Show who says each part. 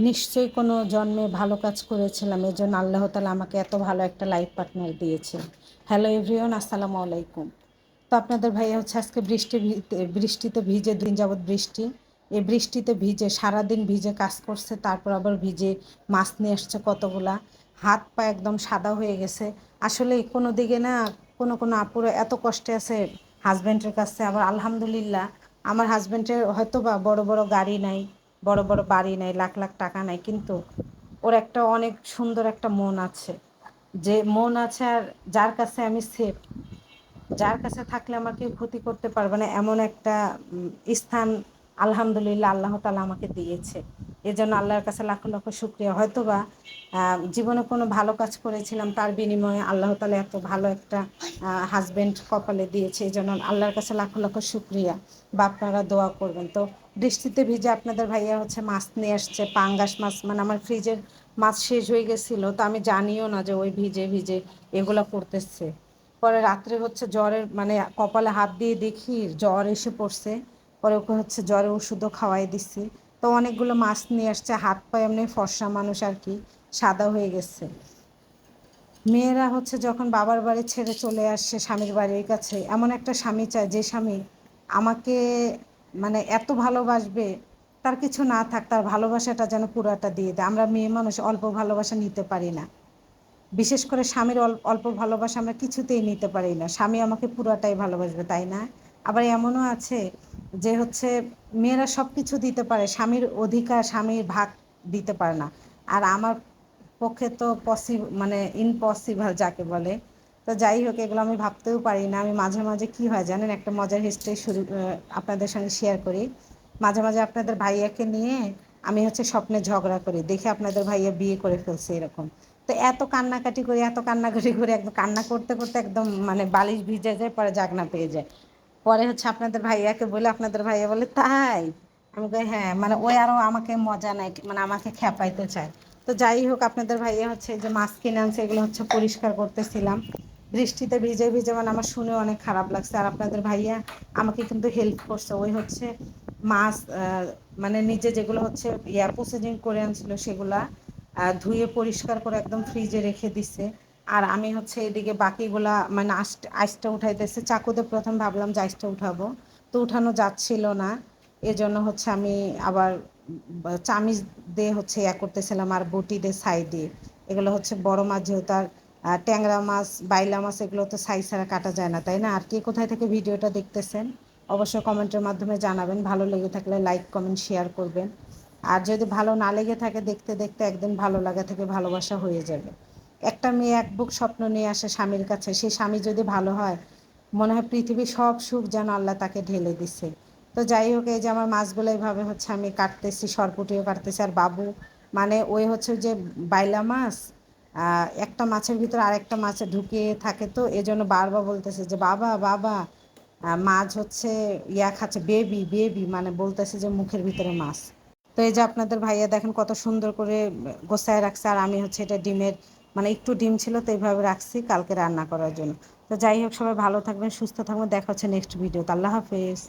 Speaker 1: নিশ্চয়ই কোনো জন্মে ভালো কাজ করেছিলাম, এজন্য আল্লাহ তাআলা আমাকে এত ভালো একটা লাইফ পার্টনার দিয়েছে। হ্যালো এভরিওয়ান, আসসালামু আলাইকুম। তো আপনাদের ভাইয়া হচ্ছে আজকে বৃষ্টিতে ভিজে, দিন যাবৎ বৃষ্টি, এই বৃষ্টিতে ভিজে সারাদিন ভিজে কাজ করছে, তারপর আবার ভিজে মাছ নিয়ে আসছে কতগুলা। হাত পা একদম সাদা হয়ে গেছে। আসলে কোনো দিকে না, কোনো আপুরা এত কষ্টে আছে হাজব্যান্ডের কাছে। আবার আলহামদুলিল্লাহ আমার হাজব্যান্ডের হয়তো বা বড় বড় গাড়ি নাই, বড় বড় বাড়ি নাই, লাখ লাখ টাকা নাই, কিন্তু ওর একটা অনেক সুন্দর একটা মন আছে। যে মন আছে, আর যার কাছে আমি সেফ, যার কাছে থাকলে আমার কেউ ক্ষতি করতে পারবে না, এমন একটা স্থান আলহামদুলিল্লাহ আল্লাহ তাআলা আমাকে দিয়েছে। এজন্য আল্লাহর কাছে লাখ লক্ষ শুকরিয়া। হয়তোবা জীবনে কোনো ভালো কাজ করেছিলাম, তার বিনিময়ে আল্লাহ তাআলা এত ভালো একটা হাজবেন্ড কপালে দিয়েছে। এই জন্য আল্লাহর কাছে লাখ লক্ষ শুকরিয়া। বা আপনারা দোয়া করবেন। তো বৃষ্টিতে ভিজে আপনাদের ভাইয়া হচ্ছে মাছ নিয়ে আসছে, পাঙ্গাস মাছ। মানে আমার ফ্রিজের মাছ শেষ হয়ে গেছিলো, তো আমি জানিও না যে ওই ভিজে ভিজে এগুলো করতেছে। পরে রাত্রে হচ্ছে জ্বরের মানে কপালে হাত দিয়ে দেখি জ্বর এসে পড়ছে। পরে ওকে হচ্ছে জ্বরের ওষুধও খাওয়াই দিচ্ছি। তো অনেকগুলো মাছ নিয়ে আসছে, হাত পায়ে এমনি ফর্সা মানুষ আর কি, সাদা হয়ে গেছে। মেয়েরা হচ্ছে যখন বাবার বাড়ি ছেড়ে চলে আসছে স্বামীর বাড়ির কাছে, এমন একটা স্বামী চায় যে স্বামী আমাকে মানে এত ভালোবাসবে, তার কিছু না থাক, তার ভালোবাসাটা যেন পুরাটা দিয়ে দেয়। আমরা মেয়ে মানুষ অল্প ভালোবাসা নিতে পারি না, বিশেষ করে স্বামীর অল্প ভালোবাসা আমরা কিছুতেই নিতে পারি না। স্বামী আমাকে পুরাটাই ভালোবাসবে, তাই না? আবার এমনও আছে যে হচ্ছে মেয়েরা সব কিছু দিতে পারে, স্বামীর অধিকার, স্বামীর ভাগ দিতে পারে না। আর আমার পক্ষে তো মানে ইম্পসিবল যাকে বলে। তো যাই হোক, এগুলো আমি ভাবতেও পারি না। আমি মাঝে মাঝে কি হয় জানেন, একটা মজার হিস্ট্রি আপনাদের সঙ্গে শেয়ার করি। মাঝে মাঝে আপনাদের ভাইয়াকে নিয়ে আমি হচ্ছে স্বপ্নে ঝগড়া করি, দেখে আপনাদের ভাইয়া বিয়ে করে ফেলছে এরকম। তো এত কান্নাকাটি করে একদম কান্না করতে করতে একদম মানে বালিশ ভিজে যায়, পরে জাগনা পেয়ে যায়। পরে হচ্ছে আপনাদের ভাইয়াকে বলে, আপনাদের ভাইয়া বলে তাই। আমি কই হ্যাঁ, মানে ওই আরও আমাকে মজা নেয়, মানে আমাকে খেপাইতে চায়। তো যাই হোক, আপনাদের ভাইয়া হচ্ছে যে মাছ কিনে আনছে, এগুলো হচ্ছে পরিষ্কার করতেছিলাম বৃষ্টিতে ভিজে ভিজে। মানে আমার শুনে অনেক খারাপ লাগছে। আর আপনাদের ভাইয়া আমাকে কিন্তু হেল্প করছে। ওই হচ্ছে মাছ মানে নিজে যেগুলো হচ্ছে প্রসেসিং করে আনছিল সেগুলা ধুয়ে পরিষ্কার করে একদম ফ্রিজে রেখে দিছে। আর আমি হচ্ছে এদিকে বাকিগুলা মানে আইসটা উঠাইতেছে। চাকুতে প্রথম ভাবলাম যে আইসটা উঠাবো, তো উঠানো যাচ্ছিল না। এজন্য হচ্ছে আমি আবার চামিচ দিয়ে হচ্ছে করতেছিলাম, আর বটি দিয়ে ছাই দিয়ে। এগুলো হচ্ছে বড় মাছ যেহেতু, আর ট্যাংরা মাছ, বাইলা মাছ এগুলো তো ছাই ছাড়া কাটা যায় না, তাই না? আর কে কোথায় থেকে ভিডিওটা দেখতেছেন অবশ্যই কমেন্টের মাধ্যমে জানাবেন। ভালো লেগে থাকলে লাইক কমেন্ট শেয়ার করবেন। আর যদি ভালো না লেগে থাকে, দেখতে দেখতে একদিন ভালো লাগা থেকে ভালোবাসা হয়ে যাবে। একটা মেয়ে এক বুক স্বপ্ন নিয়ে আসে স্বামীর কাছে, সেই স্বামী যদি ভালো হয়, মনে হয় পৃথিবীর সব সুখ যেন আল্লাহ তাকে ঢেলে দিছে। তো যাই হোক, এই যে আমার মাছগুলো এইভাবে হচ্ছে আমি কাটতেছি, সরপুটিও কাটতেছি। আর বাবু মানে ওই হচ্ছে যে বাইলা মাছ, একটা মাছের ভিতরে আরেকটা মাছে ঢুকিয়ে থাকে, তো এজন্য বারবার বলতেছে যে বাবা বাবা, মাছ হচ্ছে খাচ্ছে, বেবি বেবি, মানে বলতেছে যে মুখের ভিতরে মাছ। তো এই যে আপনাদের ভাইয়া দেখেন কত সুন্দর করে গোছায় রাখছে। আর আমি হচ্ছে এটা ডিমের মানে একটু ডিম ছিল, তো এইভাবে রাখছি কালকে রান্না করার জন্য। তো যাই হোক, সবাই ভালো থাকবেন, সুস্থ থাকবেন, দেখা হচ্ছে নেক্সট ভিডিওতে। আল্লাহ হাফেজ।